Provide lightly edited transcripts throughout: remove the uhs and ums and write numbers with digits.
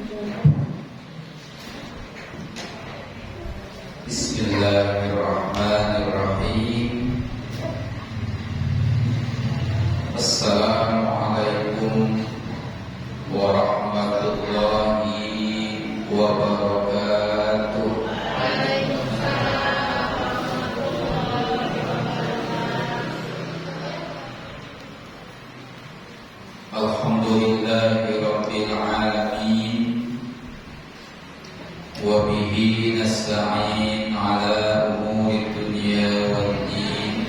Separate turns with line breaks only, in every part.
Bismillahirrahmanirrahim. Assalamualaikum warahmatullahi wabarakatuh. Alhamdulillahirabbil alamin. Wa bihi nasta'in ala umuri dunya waddin.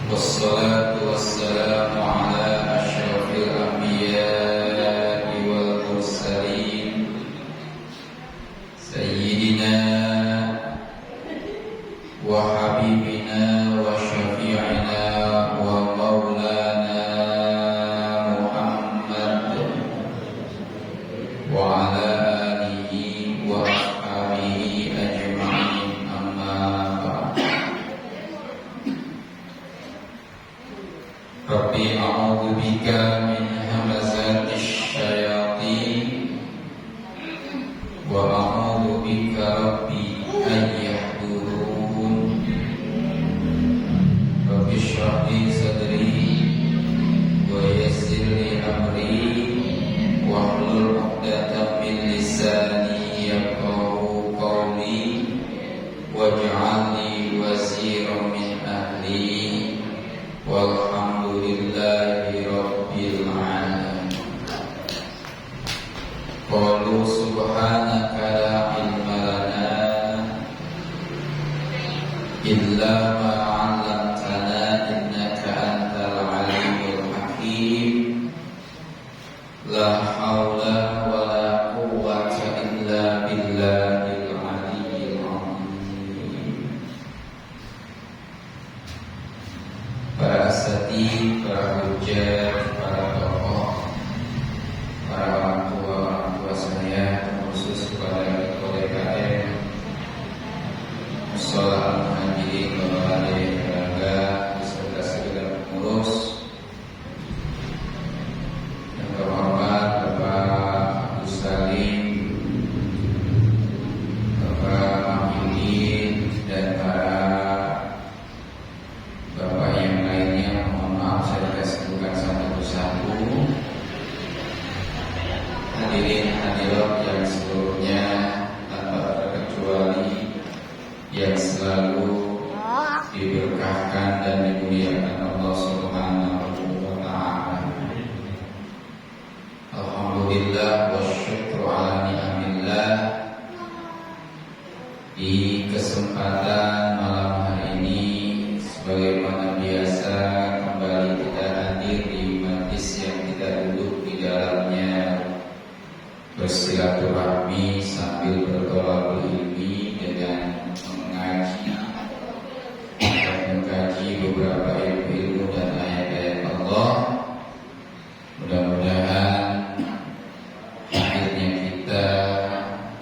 Wassalatu wassalamu ala asyrafil anbiya'i wal mursalin sayyidina wa habibina wa syafi'ina wa maulana Muhammad wa ala Rabbi a'udzu bika min hamazatis syayatin wa a'udzu bika rabbi an yahdurun. Rabbi shrah li sadri wa yassir li amri wahlul 'uqdatam min lisani yafqahu qawli waj'al li waziran min ahli. Walhamdulillahi rabbil alamin. Qalu subhanaka la ilma lana illa ma 'allamtana innaka antal alimul hakim. La haula wa la quwwata illa billahil aliyyil azim. Para asatidz, para hujjah, para tokoh, para orang tua saya, khusus kepada ketua DKM Mushola Al-Muhajirin Bapak Ade Bangga beserta segenap pengurus. Yang terhormat Bapak Abdul Salim, Bapak Mahmudin, dan para Bapak yang lainnya, mohon maaf saya tidak sebutkan satu persatu. Hadirin hadirat yang seluruhnya tanpa terkecuali yang selalu diberkahkan dan dimuliakan Allah Subhanahu wa ta'ala. Alhamdulillah wa syukru ala ni'amillah. Di kesempatan malam hari ini, sebagaimana biasa, kembali kita hadir di majlis yang kita duduk di dalamnya, bersilaturahmi sambil bertolak ilmi dengan mengaji dan mengkaji beberapa ilmu dan ayat-ayat Allah. Mudah-mudahan hadirnya kita,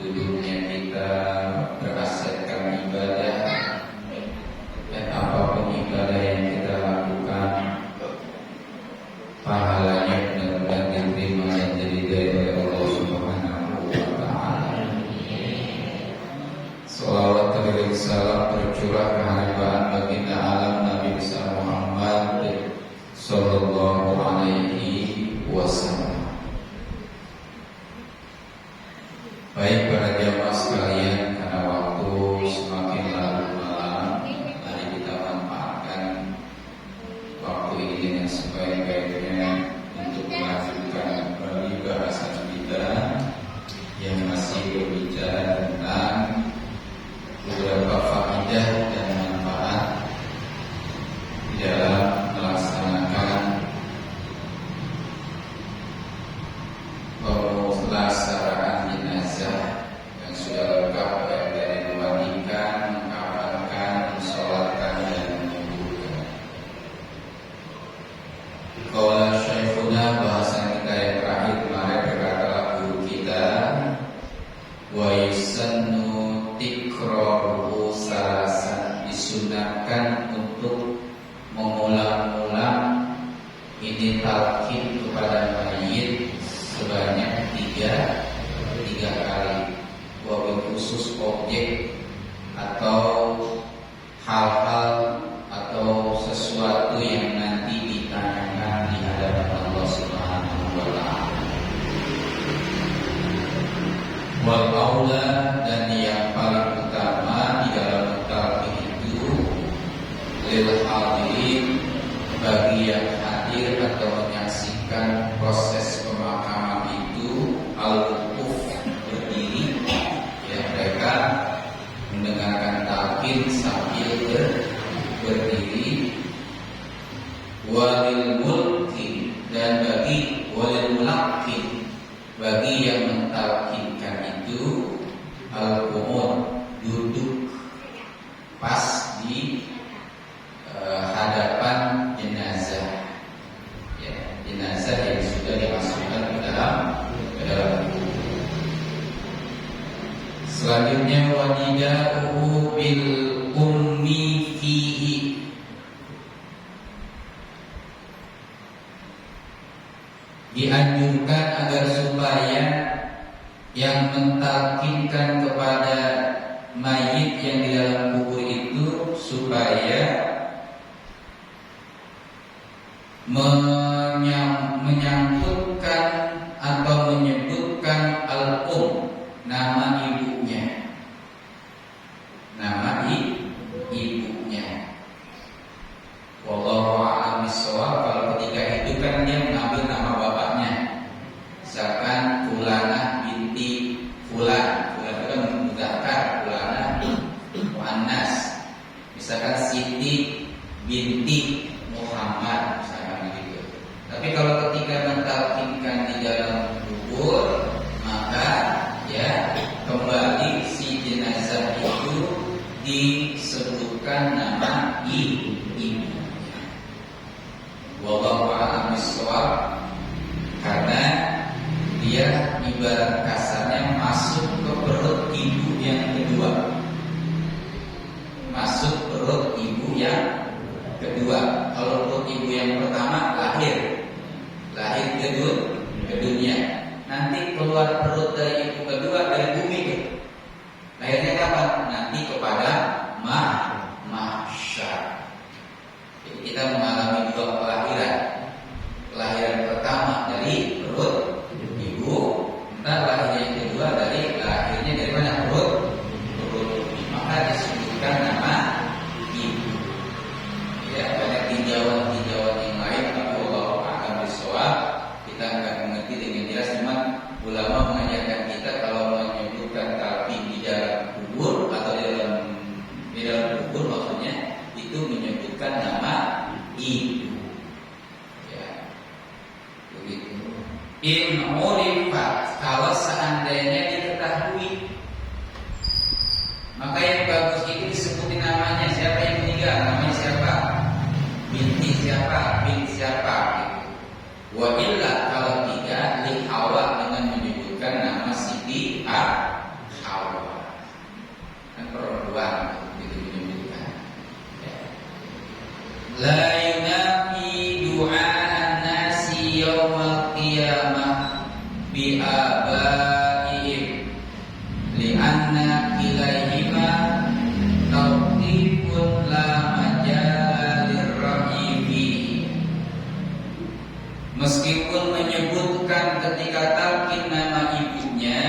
duduknya kita berasetkan ibadah, dan apapun ibadah yang kita lakukan, pahalanya benar-benar diterima dan jadi dari Allah Subhanahu wa ta'ala. Salawat dan salam tercurah kehadiran baginda alam Nabi besar Muhammad sallallahu alaihi wasallam. Baik para jamaah sekalian, karena waktu semakin larut malam, mari kita manfaatkan waktu ini dengan sebaik-baiknya untuk melanjutkan bahasan kita yang masih berbicara tentang beberapa faedah dan manfaat di dalam melaksanakan pemulasaraan jenazah aula dan yang paling utama di dalam talqin itu lil hadirin, bagi yang hadir atau menyaksikan proses pemakaman itu, al-wuquf, berdiri, ya mereka mendengarkan talqin sambil berdiri. Walil mulki, dan bagi walil mulaqin, bagi yang mentalqinkan itu al-qumud, duduk pas di hadapan jenazah, ya, jenazah yang sudah dimasukkan ke dalam kubur. Selanjutnya wadidahu bil ummi fihi, dianjurkan agar supaya yang mentalqinkan kepada mayit yang di dalam kubur itu supaya menyangkutkan atau menyebutkan al-um, nama ibunya, nama ibunya. Wallahu a'lam bishawab. Kalau ketika itu kan dia mengambil nama bapaknya, misalkan Fulanah binti Fulan, Fulan itu kan mudzakkar, Fulanah muannas, misalkan Siti binti Muhammad, misalkan begitu. Tapi kalau ketika mentalqinkan di dalam kubur, maka ya kembali si jenazah itu disebutkan nama ibu. Wallahu a'lam bishawab, karena dia ibarat kasarnya masuk ke perut ibu yang kedua, masuk perut ibu yang kedua. Kalau perut ibu yang pertama lahir ke dunia, nanti keluar perut dari ibu kedua dari bumi itu. Lahirnya kapan? Nanti kepada mahsyar. Jadi kita mengalami dua kelahiran. Kelahiran pertama dari perut ibu, entar lahirnya yang kedua lahirnya dari mana? Perut ibu. Maka disebutkan nama ibu. Ya, banyak tinjauan yang lain, tapi Allah akan bersoal. Kita akan mengerti dengan jelas. Memang ulama mengajarkan kita kalau menyebutkan talqin di dalam kubur atau di dalam kubur, maksudnya itu menyebutkan nama ibu. Ya, begitu. In urifat, kalau seandainya diketahui, maka yang bagus itu disebutin namanya. Siapa yang meninggal, namanya siapa, binti siapa, bin siapa gitu. Wa illa, kalau tidak, li Hawa, dengan menyebutkan nama Siti Hawa, kan perempuan itu menyebutkan. Ya. La yunafi du'a'an nasi yawmal qiyamah bi abaihim li'anna ilaihima tawqifun la majala lirrahibi. Meskipun menyebutkan ketika talqin nama ibunya,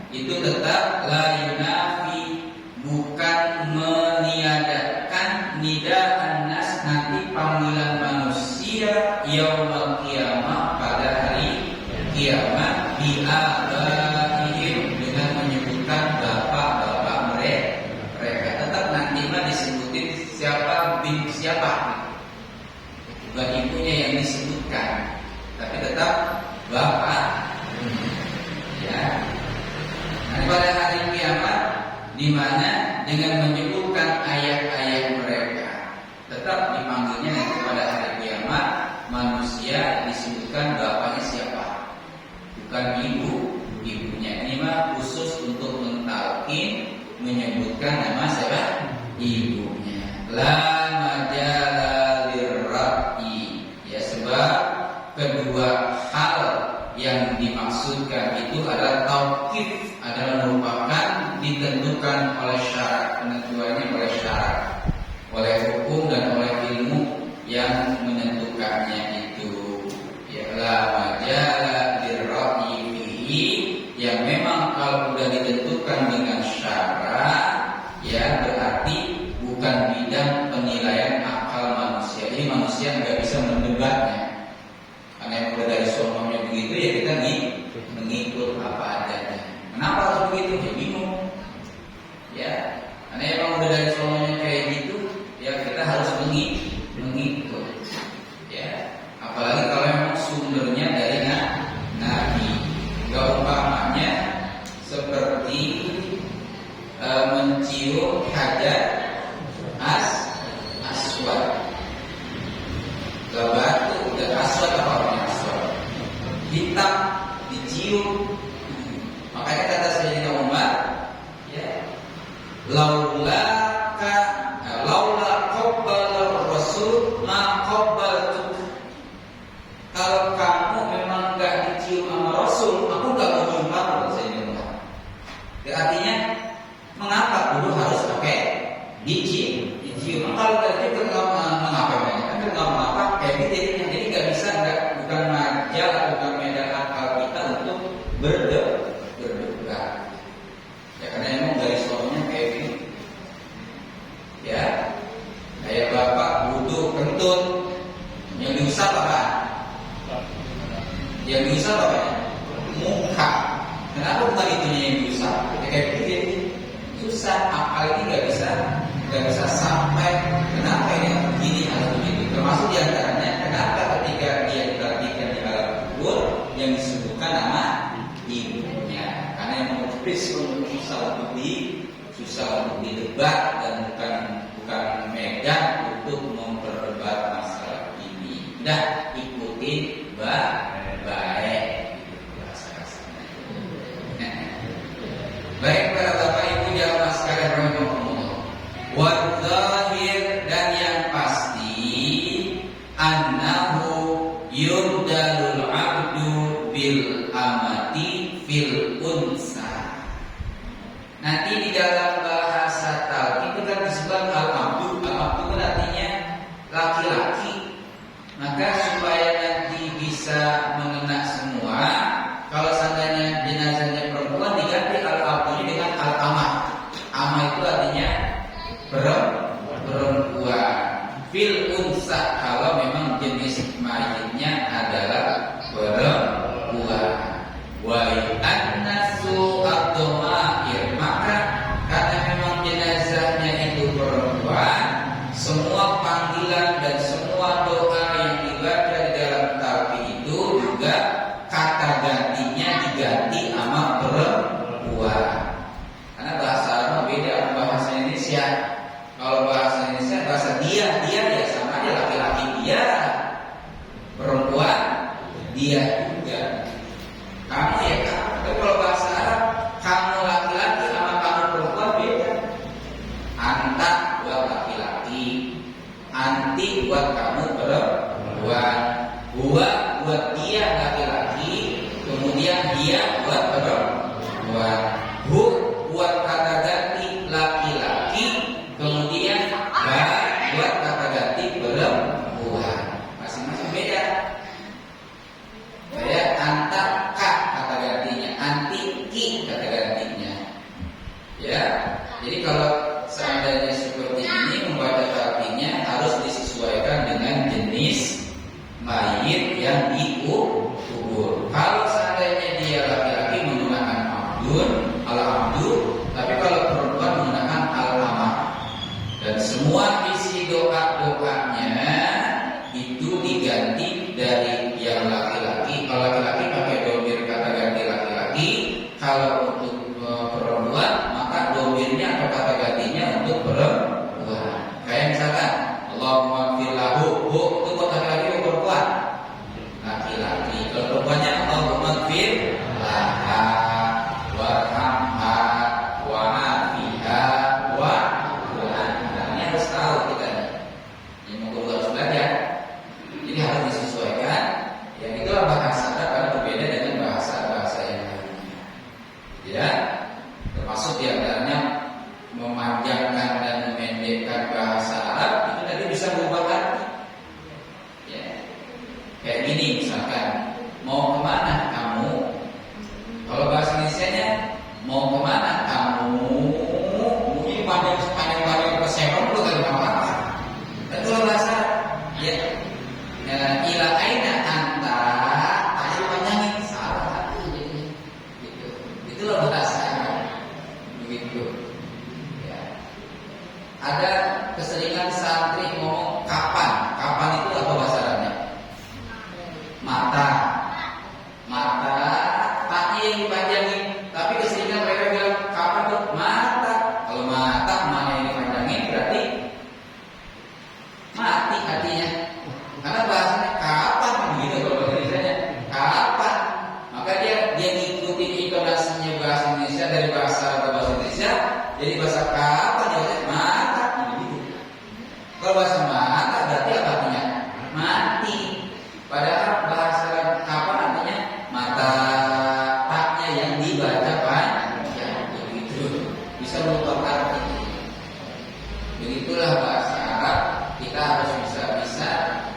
itu tetap la yunafi, bukan meniadakan nida'an nas, nanti panggilan manusia yaumul qiyamah, pada hari kiamat, bi'abaihim, dengan menyebutkan bapak-bapak mereka. Tetap nanti mah disebutin siapa bin siapa, bukan ibunya yang disebutkan, tapi tetap bapak. Ya. Nah, pada hari kiamat, di mana dengan menyebutkan ayat-ayat mereka, tetap dipanggilnya nanti pada hari kiamat, manusia disebutkan bapaknya siapa, bukan ibunya. Ini mah khusus untuk mentalqin, menyebutkan nama siapa, ibunya. La majala lirra'i, ya, sebab kedua hal yang dimaksudkan itu adalah tauqif, adalah merupakan ditentukan oleh syarat, penentuannya oleh syarat, oleh hukum dan oleh ilmu yang menentukannya itu. Ya, la majala lirra'i fihi, yang memang kalau sudah ditentukan mengikut apa adanya. Kenapa harus begitu? Ya bingung. Ya, karena emang udah dari sononya kayak gitu, ya kita harus mengikut. Ya, apalagi kalau memang sumbernya dari Nabi. Gak umpamanya seperti mencium hajar aswad. Gak batu, udah aswad apa namanya aswad? Hitam dicium. Makanya kata Sayyidina Umar, ya, laula qabbala Rasul ma qabbaltu. Kalau kamu memang enggak dicium sama Rasul, aku enggak mau cium kamu, Sayyidina Umar. Artinya mengapa dulu harus pakai dicium? Kalau tadi itu mengapa? Kan enggak mengapa kayak gitu. Jadi enggak bisa, bukan majal atau bukan medan akal kita untuk berdebat. Ya karena emang dari soalnya kayak gini. Ya, kayak bapak wudhu kentut, yang diusap apa? Yang diusap apa? Muka. Kenapa bukan itunya yang diusap? Ya kayak begini, susah. Akal ini nggak bisa sampai. Kenapa ini harus begini, harus begitu? Termasuk diantaranya kenapa ketika dia diperhatikan di alam kubur yang disebutkan nama ibunya, karena yang susah untuk didebat dan bukan medan untuk memperdebat masalah ini. Dah ikutin baik bahasa kasarnya. Baik para bapak ibu jamaah sekalian rahimahumullah. Wadzahir, dan yang pasti annahu yurdalul abdu bil amati fil unsa. Nanti di dalam bahasa talqin itu kan disebut al-abdu. Al-abdu kan artinya laki-laki. Maka supaya nanti bisa mengena semua, kalau seandainya jenazahnya perempuan diganti al-abdunya dengan al-amah. Amah itu artinya perempuan. Fil unsa, kalau memang jenis mayitnya adalah perempuan. Wa annasu ad-dhamair, maka karena memang jenazahnya itu perempuan, semua panggilan dan semua doa yang dibaca di dalam talqin itu juga kata gantinya diganti sama perempuan. Karena bahasa Arab beda sama bahasa Indonesia. Kalau bahasa Indonesia bahasa dia ya sama aja, laki-laki dia, perempuan dia juga. Kamu ya kamu. Tapi kalau bahasa Arab, kamu laki-laki sama kamu perempuan beda. Anta buat laki-laki, anti buat kamu perempuan, buat dia laki-laki, kemudian dia buat perempuan. Bu buat kata ganti laki-laki, kemudian buat kata ganti perempuan. Masing-masing beda. Kayak anta kata gantinya, anti ki kata gantinya. Ya, jadi kalau seandainya seperti ini membaca talqinnya harus disesuaikan dengan jenis mayit yang dikubur. Kalau seandainya dia laki-laki menggunakan abdun, al-abdu, tapi kalau perempuan menggunakan al-amah. Dan semua isi doa-doanya itu diganti dari yang laki-laki. Kalau laki-laki pakai domir kata ganti laki-laki. Kalau untuk perempuan maka domirnya atau kata gantinya untuk perempuan. Kayak misalkan Allahumma fir lahu, itu buat laki-laki atau perempuan? Laki-laki. Kalau perempuannya Allahumma fir laha warhamha wa afiha wa anha. Ini harus tahu kita nih. Ini mau harus belajar. Jadi harus disesuaikan. Yang itulah bahasa Arab karena berbeda dengan bahasa-bahasa yang lainnya. ada keseringan santri ngomong kapan. Kapan itu apa bahasa Arabnya? Mata. Mata, taknya yang dipanjangin. Tapi keseringan mereka bilang kapan tuh? Mata. Kalau mata mana yang dipanjangin berarti mati hatinya. Karena bahasanya kapan begitu kalau bahasa Indonesia kapan. Maka dia ngikutin intonasinya bahasa Indonesia dari bahasa Arab ke bahasa Indonesia jadi bahasa kapan dia mata begitu. Kalau bahasa mata berarti apa artinya? Mati. Padahal bahasa Arab kapan artinya mata, taknya yang dibaca panjang begitu. Bisa lupa arti. Begitulah bahasa Arab. Kita harus bisa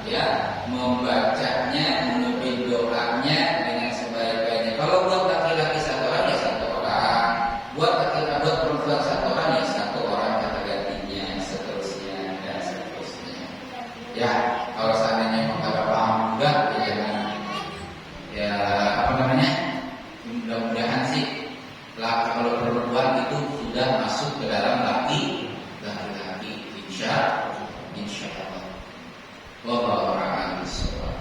ya membacanya, menepin doanya dengan sebaik-baiknya. Kalau buat laki-laki satu orang ya satu orang, buat perempuan satu orang ya satu orang kata gantinya, seterusnya dan seterusnya. Ya kalau seandainya mau kagak paham juga ya jangan ya apa namanya. Mudah-mudahan sih kalau perempuan itu sudah masuk ke dalam laki-laki insya Allah. Wallahu a'lam bishawab.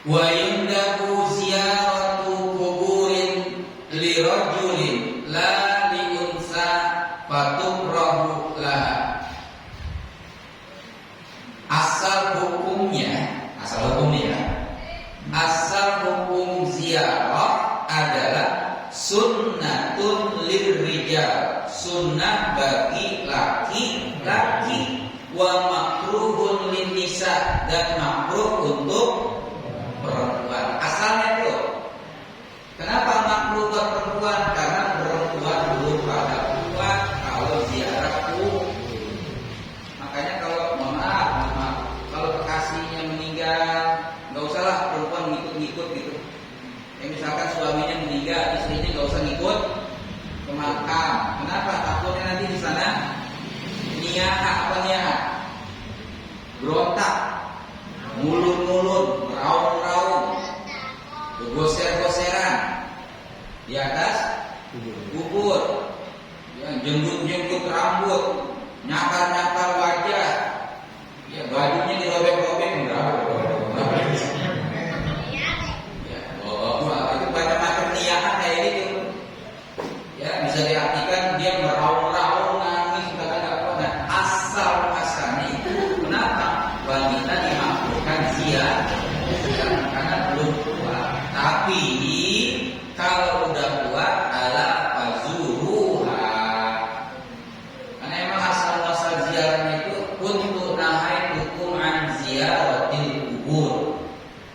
Wa yundabu ziyaratu quburin li rajulin la li unsa fatukrahu laha. Asal hukumnya ziarah adalah sunnatun lirrijal, sunnah bagi laki-laki, wa makruhun linnisa, dan makruh untuk perempuan. Asalnya itu. Kenapa makruh buat perempuan? Karena perempuan belum pada kuat kalau ziarah Makanya kalau maaf, kalau kekasihnya meninggal, nggak usahlah perempuan ngikut-ngikut gitu. Misalkan suaminya meninggal, istrinya nggak usah ngikut ke makam. Kenapa? Takutnya nanti di sana niat berontak, mulut-mulut, meraung-raung, bergoser-goseran di atas kubur, yang jenggut-jenggut rambut, nyakar-nyakar wajah, ya bajunya dirobek-robek, enggak. Itu macam-macam niatan kayak gitu. Ya bisa diartikan dia meraung-raung, nangis, nggak kuat. Asal-asalnya itu kenapa wanita dimakruhkan ziarah? Karena belum kuat. Tapi kalau udah kuat ala fazuruha. Karena emang asal-asal ziarahnya itu untuk nahai hukum an ziyaratil kubur.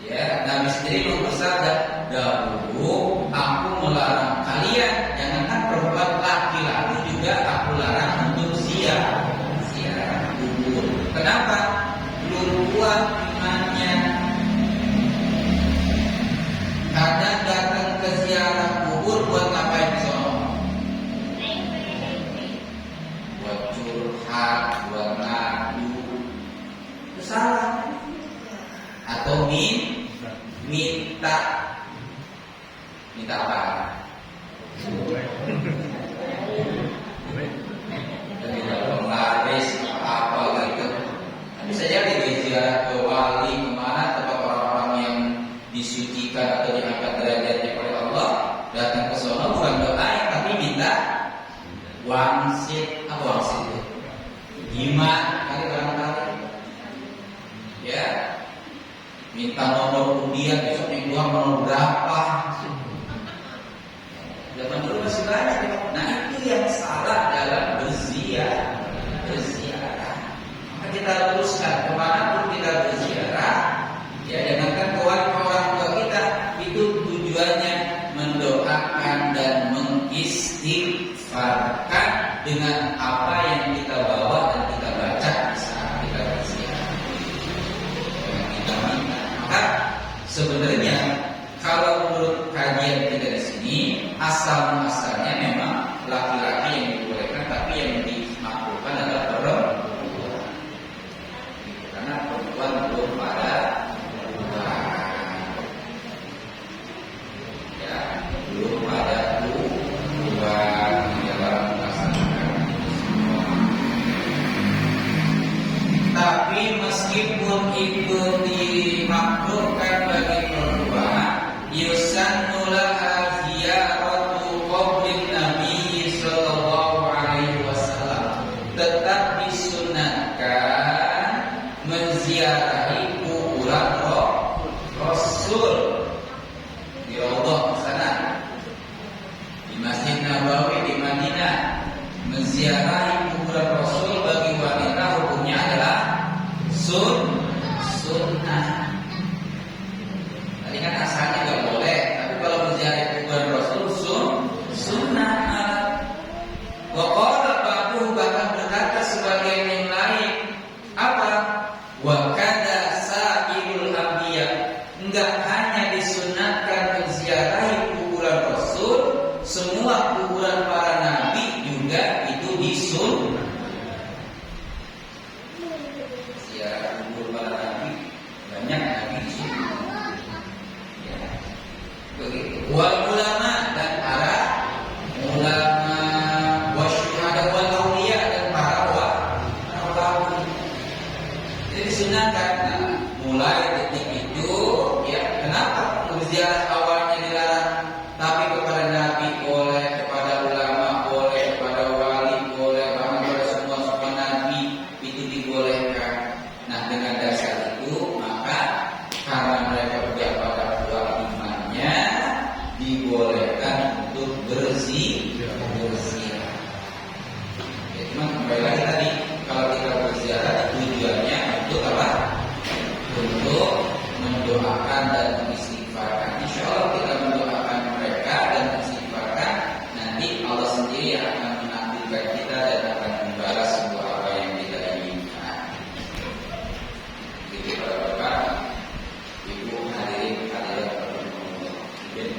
Ya, Nabi sendiri bersabda, dahulu aku melarang kalian, jangankan perempuan, laki-laki juga aku larang untuk ziarah kubur. Kenapa? Belum kuat imannya. Karena datang ke ziarah kubur buat ngapain sono? Buat curhat, buat ngadu. Itu salah. Atau minta apa? Tidak penglaris apa gitu. Bisa jadi ziarah ke wali kemana tempat orang-orang yang disucikan atau diangkat derajatnya oleh Allah, datang ke sana bukan doa tapi minta wangsit. Apa wangsit itu? Gimana kali barangkali? Ya, minta nomor undian besok yang keluar nomor berapa? Zaman dulu masih banyak. Nah itu yang salah dalam berziarah. Maka kita teruskan kemana pun kita berziarah. Ya jangankan ke orang tua kita, itu tujuannya mendoakan dan mengistighfarkan dengan apa yang kita bawa dan kita baca saat kita berziarah. Kita minta. Maka sebenarnya kalau menurut kajian kita di sini, asal-asalnya memang laki-laki yang dibolehkan, tapi yang dimakruhkan adalah perempuan. Karena perempuan belum pada ya belum pada kuat. Rasul di Raudhah sana, di Masjid Nabawi di Madinah, menziarahi kuburan Rasul bagi wanita hukumnya adalah sunnah. Tadi kan asalnya nggak boleh, tapi kalau menziarahi kuburan Rasul sunnah. Waqala ba'duhum, bahkan berkata sebagian yang lain, apa? Wa kada sa'irul anbiya, enggak hanya disunatkan menziarahi kuburan Rasul, semua kuburan para nabi juga itu disunat. Ziarah kubur para nabi, banyak nabi di sini. Ya. Begitu. Wal ulama, dan para ulama, wasyuhada wal auliya, dan para wali. Jadi disunatkan. Nah, mulai detik itu, ya kenapa berziarah awalnya dilarang, tapi kepada nabi boleh, kepada ulama boleh, kepada wali boleh, bahkan kepada semua nabi itu dibolehkan. Nah, dengan dasar itu maka karena mereka juga pada kuat imannya, dibolehkan untuk berziarah. Ya, cuma kembali lagi tadi, kalau kita berziarah tujuannya untuk apa? Untuk mendoakan dan mengistighfarkan. Insya Allah kita mendoakan mereka dan mengistighfarkan, nanti Allah sendiri yang akan menakdirkan kita dan akan membalas semua apa yang kita inginkan. Jadi para bapak, ibu hadirin hadirat berkumpulan. Ya.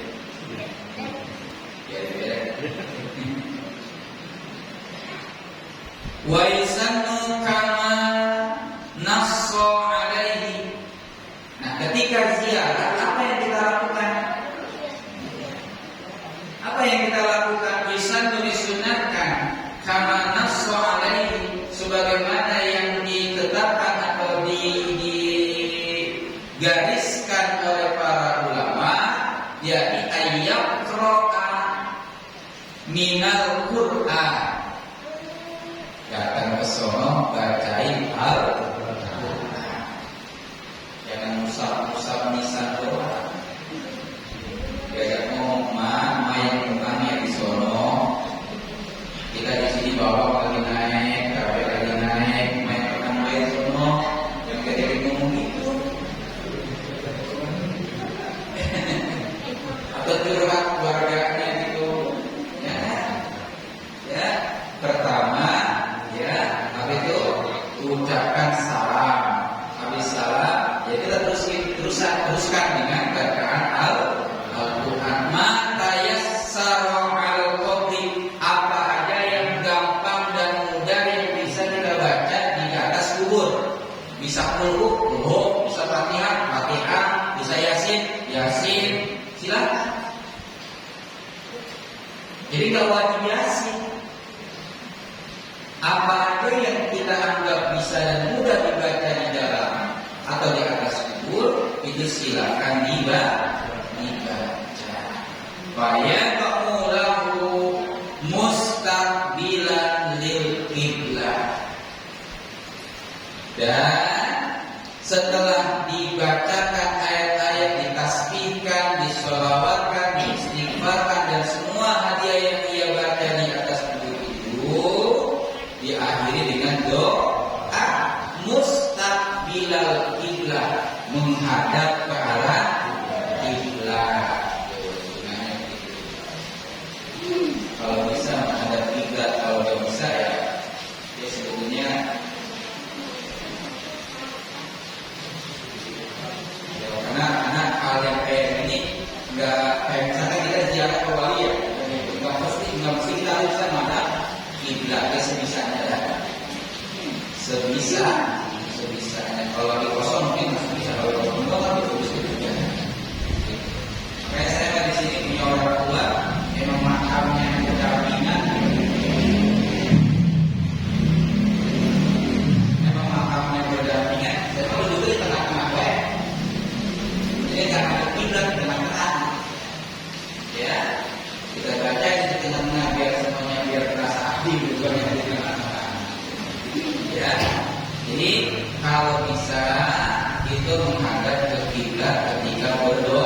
Wa isannu kama nasso alaihi. Nah, ketika ziarah apa yang kita lakukan? Apa yang kita lakukan? Isannu disunatkan kama nasso alaihi, sebagaimana yang ditetapkan atau digariskan oleh para ulama, yakni ayyaqra'a minal Qur'an. Datang ke sono bacain Al-Qur'an. Jangan musab-musab nisan doang. Diajak ngomong main utangnya di sono. Kita di sini bawa lagi naik, kafe lagi naik, main utang main sono. Yang kita ngomong gitu. Atau curhat keluarganya gitu. Ya. Pertama, ya, habis itu ucapkan salam. Habis salam, ya kita teruskan dengan bacaan Al-Quran. Mata yassara al-qadri, apa aja yang gampang dan mudah yang bisa kita baca di atas kubur. Bisa qul, bisa Fatihah, bisa Yasin, silakan. Jadi nggak wajib Yasin. Apa aja yang kita anggap bisa dan mudah dibaca di dalam atau di atas kubur, itu silakan dibaca. Fayaqulu mustaqbilan lil qiblah. Dan setelah dibacakan ayat-ayat, ditasbihkan, disolawatkan, diistighfarkan, dan semua hadiah yang ia baca di atas kubur itu diakhiri dengan doa mustaqbilal qiblah, menghadap ke arah kiblat. Kalau bisa menghadap kiblat, kalau nggak bisa ya sebetulnya ya, karena hal yang kayak ini nggak kayak misalkan kita ziarah ke wali ya, nggak mesti kita harus menghadap kiblatnya sebisanya. Kalau di kosong mungkin masih bisa, kalau di kosong tapi terus juga. Kayak saya di sini punya orang tua, memang makamnya berdampingan. Saya tahu dulu di tengah-tengah web. Jadi karena ada kiblat di tengah-tengah. Ya, kita baca di tengah-tengah biar semuanya biar terasa adil, bukan yang di tengah-tengah. Ya, jadi kalau bisa itu menghadap ke kiblat ketika berdoa.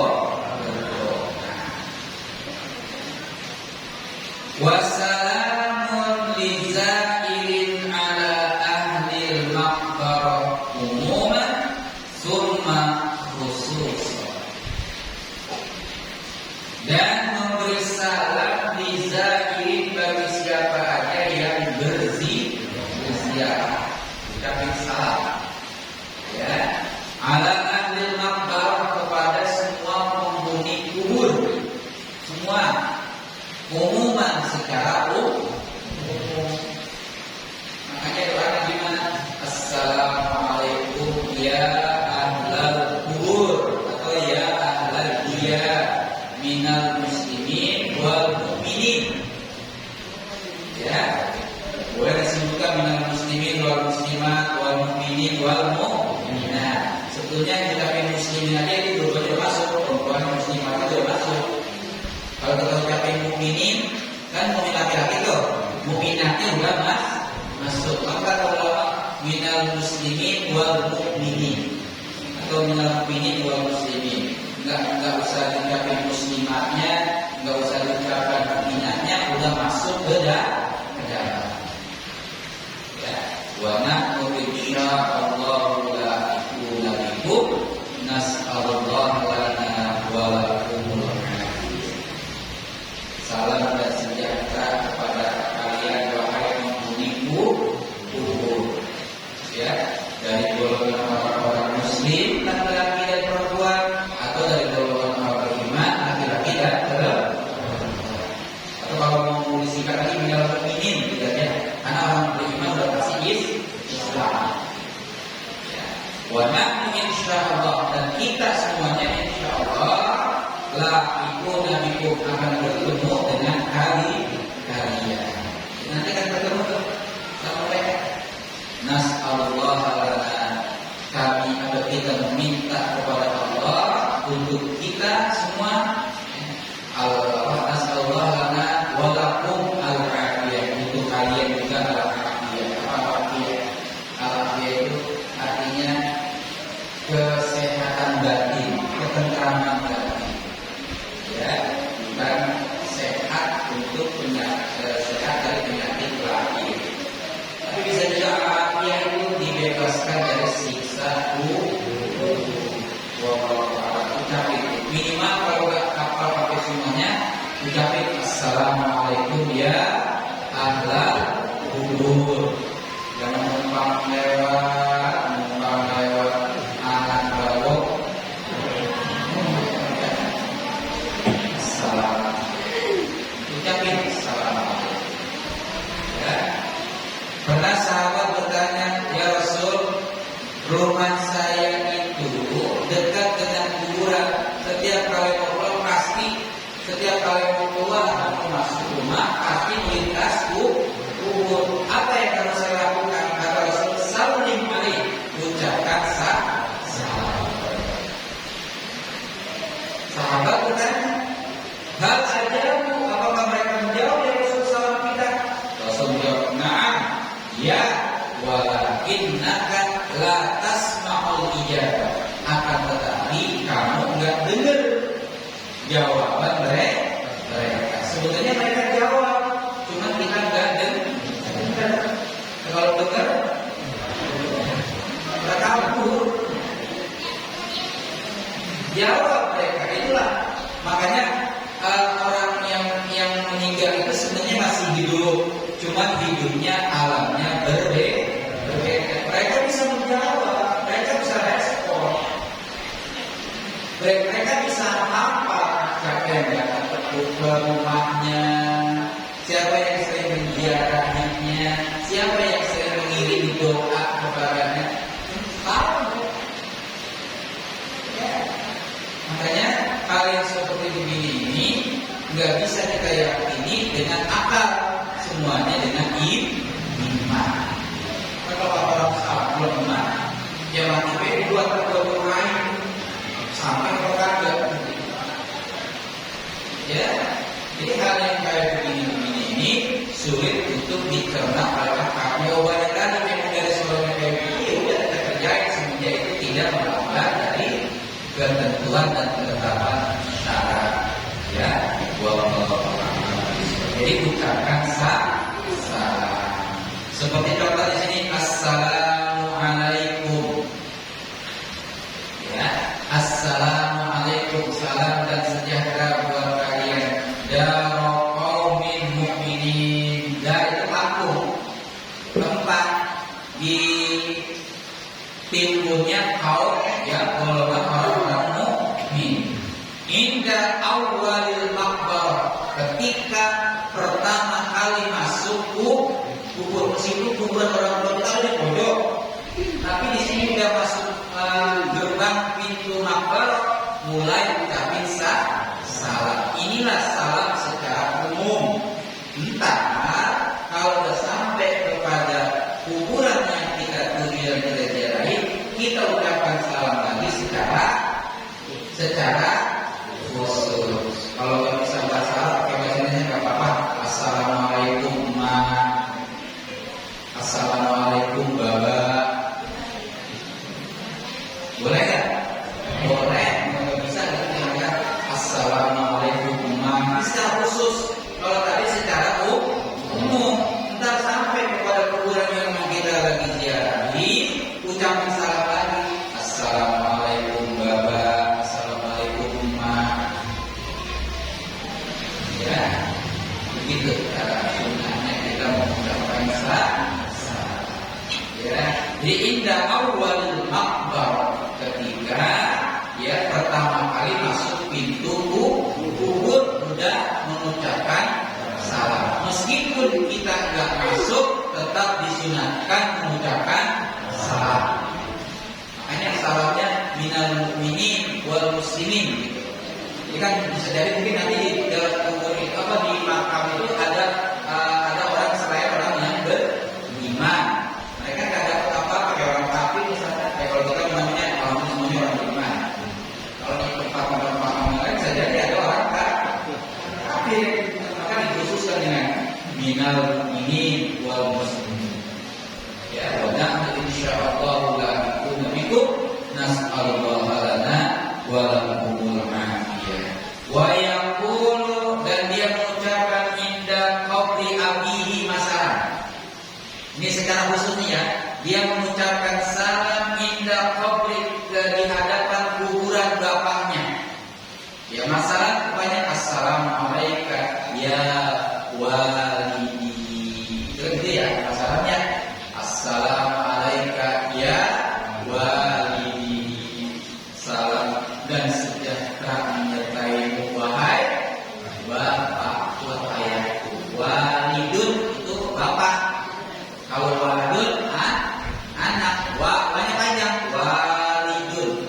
Wassalamun liza'irin ala ahlil maqbarah umuman summa khususan. Dan memberi salam liza'irin bagi siapa aja yang berziarah. Ucapin salam ya ala ahlil maqbarah, kepada semua penghuni kubur, semua umuman secara umum. Makanya doanya gimana? Assalamualaikum ya ahlal kubur, atau ya ahlal diyar minal muslimin wal mu'minin. Ya, boleh disebutkan minal muslimin wal muslimat wal mu'minin wal mu'minat. Sebetulnya yang ucapin muslimin aja itu dua-duanya masuk, perempuan muslimat itu masuk. Kalau kita ucapin mu'minin, kan mu'min laki-laki tuh, mu'minatnya udah masuk. Maka kalau minal muslimin wal mu'minin atau minal mu'minin wal muslimin, enggak usah diucapin muslimatnya, enggak usah diucapin mu'minatnya, udah masuk ke dalam. Ya, wa nahnu insyaallah la ikuna bikum nas'alullah lana wa lakumul afiyah. Salam dan sejahtera kepada kalian wahai penghuni kubur, ya, dari golongan orang-orang muslim laki-laki dan perempuan, atau dari golongan orang beriman laki-laki dan perempuan. Atau kalau mau disingkat lagi minal mu'minin, tidaknya karena orang beriman sudah pasti Islam. Ya. Wa nahnu insyaallah, dan kita semuanya insyaallah laqiquna bikum, akan bertemu dengan kalian. Nanti akan bertemu sama mereka. Nas'alullah lana, kami atau kita meminta kepada Allah untuk kita semua nas'alullah lana wa lakum al-afiyah, untuk kalian juga al-afiyah. Apa al-afiyah? Al-afiyah itu artinya kesehatan batin, ketentraman batin. Ya, bukan sehat untuk sehat dari penyakit lahir. Tapi bisa juga afiyah itu dibebaskan dari siksa kubur. Ucapin minimal, kalau nggak hafal pakai semuanya, ucapin assalamualaikum ya ahlal kubur. Jangan numpang lewat anak bawok. Salam, ucapin assalamualaikum. Ya. Pernah sahabat bertanya, ya Rasul, rumah saya itu dekat dengan kuburan. Setiap kali mau pulang pasti, setiap kali mau keluar atau masuk rumah pasti melintas kubur. Apa yang harus saya lakukan? Kata Rasul, salim alaih, ucapkan salam. Sahabat bertanya, hal ajabu, apakah mereka menjawab ya Rasul salam kita? Rasul menjawab, na'am, ya, walakinnaka la tasma'ul ijabah, akan tetapi kamu enggak dengar jawaban mereka. Sebetulnya mereka jawab, cuma kita enggak dengar. Kalau dengar, enggak kabur. Jawab mereka, itulah makanya orang yang meninggal itu sebenarnya masih hidup, cuma hidupnya alamnya berbeda. Mereka bisa menjawab, mereka bisa respon, mereka bisa apa? Siapa yang datang ke rumahnya, siapa yang sering menziarahinya, siapa yang sering mengirim doa kepadanya, tahu. Ya. Makanya hal yang seperti begini ini nggak bisa kita yakini dengan akal, semuanya dengan iman. Kalau orang salah belum iman, ya mati buat berdoa lain sampai kagak. Ya, jadi hal yang kayak begini ini sulit untuk dicerna oleh akal. Jawabannya tadi memang dari soalnya kayak begini, udah kita kerjain semenjak itu tidak melanggar dari ketentuan dan ketetapan syarat. Ya, jadi bukan Inda awalil maqbarah, ketika pertama kali masuk kubur. Meskipun kuburan orang tua kita di pojok, tapi di sini udah masuk gerbang pintu maqbarah, mulai ucapin salam. Inilah salam secara umum. Entah kalau sudah sampai kepada kuburan yang kita tuju dan kita ziarahi, kita ucapkan salam lagi secara khusus. Kalau nggak bisa bahasa Arab, pakai bahasa Indonesia nggak apa-apa. Assalamualaikum ma, assalamualaikum baba. Boleh nggak? Boleh. Nggak bisa kita assalamualaikum ma secara khusus. Kalau tadi secara umum, ntar sampai kepada kuburan yang mau kita lagi ziarahi, ucapin salam lagi. Assalamualaikum baba, assalamualaikum ma. Ya, begitu cara sunnahnya kita mengucapkan salam. Ya, di indah awal makbar, ketika ya pertama kali masuk pintu kubur udah mengucapkan salam. Meskipun kita nggak masuk, tetap disunatkan mengucapkan salam. Makanya salamnya minal mu'minin wal muslimin gitu. Ini kan bisa jadi mungkin nanti di dalam kubur itu di makam itu ada orang selain orang yang beriman. Mereka nggak dapat apa pakai orang kafir misalnya. Kalau kita namanya orang semuanya orang beriman. Kalau di tempat makam lain bisa jadi ada orang kafir. Maka dikhususkan dengan minal mu'minin wal muslimin. Ya, wa na'udzu insyaallah la yakunu bikum nas'alullah lana wa lakumul afiyah. Wa yaqulu, dan dia mengucapkan inda qabri abihi masalah. Ini secara khususnya ya, dia mengucapkan salam inda qabri, di hadapan kuburan bapaknya. Ya, masalah banyak assalamualaikum ya walidi. Itu ya masalahnya. Assalamualaikum ya walidi. Salam dan sejahtera menyertaimu wahai bapak, wahai ayahku. Walidun itu bapak. Kalau waladun anak. Banyak panjang. Walidun.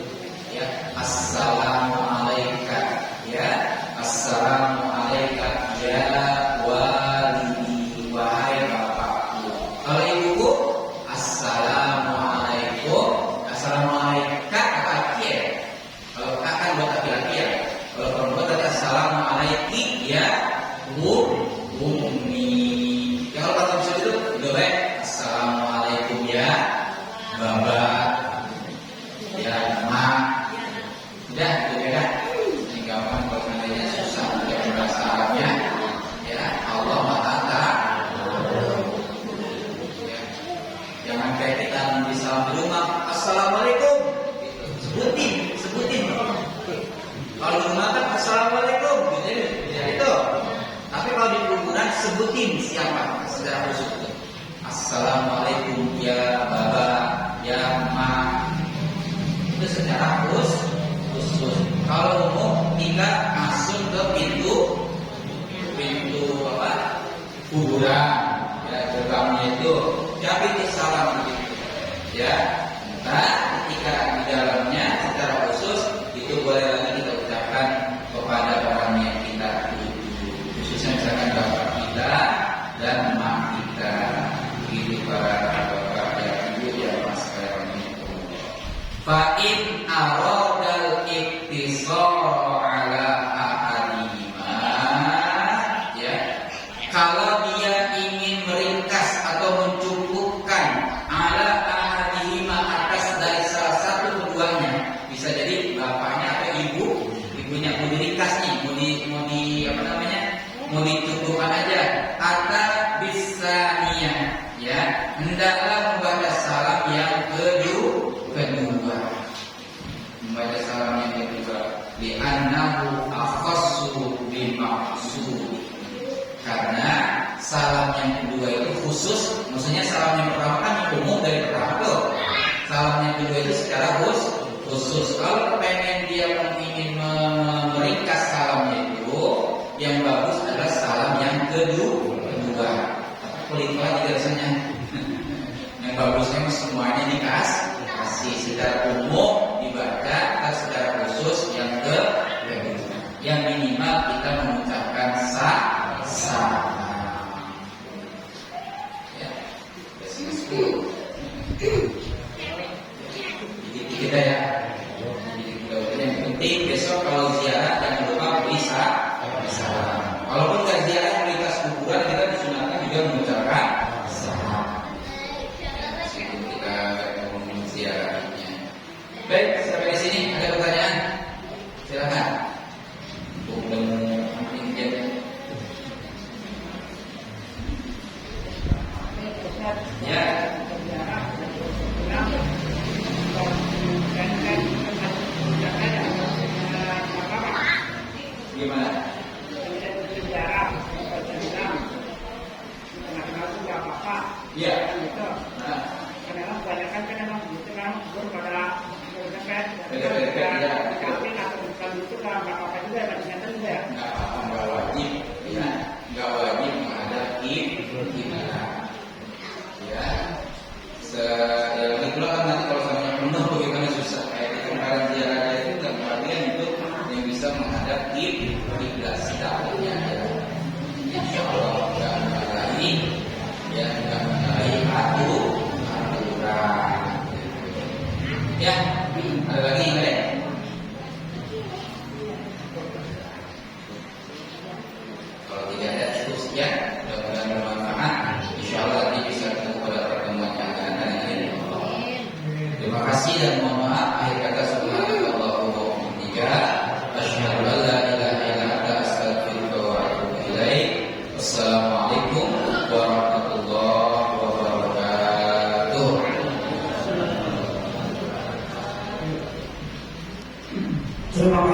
Ya, assalamualaikum ya. Assalamualaikum ya walidi, wahai bapakku. Kalau ibuku, assalamualaikum. Assalamualaikum apa ya? Kalau kakak buat laki-laki ya. Kalau perempuan tadi assalamualaikum ya ummi. Ya kalau kata bisa itu boleh assalamualaikum ya baba, ya ma. Udah itu beda. Ini gampang kalau seandainya susah untuk bahasa Arabnya. Ya, Allah Maha Taala. Ya. Jangan kayak kita nanti salam di rumah, assalamualaikum. Sebutin. Kalau di rumah kan assalamualaikum, gitu ya itu. Tapi kalau di kuburan sebutin siapa secara khusus. Assalamualaikum ya baba, ya ma. Itu secara khusus. Kalau umum kita masuk ke pintu kuburan, ya gerbangnya itu jadi salam gitu. Ya, nah ketika di dalamnya secara khusus itu boleh lagi kita ucapkan kepada orang yang kita tuju, khususnya misalkan bapak kita dan emak kita. Itu para bapak dan ibu yang mas sekalian itu. Fa'in aradal iktisara ala ahadihima, ya, kalau dia ingin meringkas atau mencukupkan ala ahadihima atas dari salah satu keduanya, bisa jadi bapaknya atau ibunya mau diringkas nih, mau dicukupkan aja, atau bisanya, ya, hendaklah membaca salam yang kedua. Membaca salam yang kedua li'annahu akhassu bimaqsud, karena salam yang kedua itu khusus. Maksudnya salam yang pertama kan umum dari pertama tuh. Salam yang kedua itu secara khusus. Kalau pengen dia ingin memberi kedua. Tapi kuliah juga rasanya. Yang bagusnya mah semuanya dikasih secara umum dibaca, atau secara khusus yang kedua. Yang minimal kita mengucapkan sa. Ya, jadi kita ya. Yang penting besok kalau ziarah jangan lupa bisa. Walaupun nggak ziarah kualitas kuburan, kita disunahkan juga mengucapkan salam. Meskipun kita nggak ngomongin ziarahnya. Baik, sampai di sini ada pertanyaan? Silakan. Ya. Gimana? Ya. Nah.
Karena kebanyakan kan memang begitu kan, belum pada berdeket, tapi atau bukan itu kan nggak apa-apa juga, nggak dinyatakan juga ya.
Nggak wajib, ya. Nggak wajib menghadap gimana? Ya. Lagi pula kan nanti kalau samanya penuh bagaimana susah. Kayak di kemarin ziarah itu dan bagian itu yang bisa menghadap kiblat setahunnya. Insya Allah nggak menyalahi, ya nggak menyalahi aturan. Ya, ada lagi nggak ya? Kalau tidak ada cukup sekian, mudah-mudahan bermanfaat. Insya Allah nanti bisa ketemu pada pertemuan yang akan datang. Terima kasih dan mohon maaf. Akhir kata subhanallahumma wa bihamdihi, asyhadu an la ilaha illa anta, astaghfiruka wa atubu ilaik. Wassalamualaikum.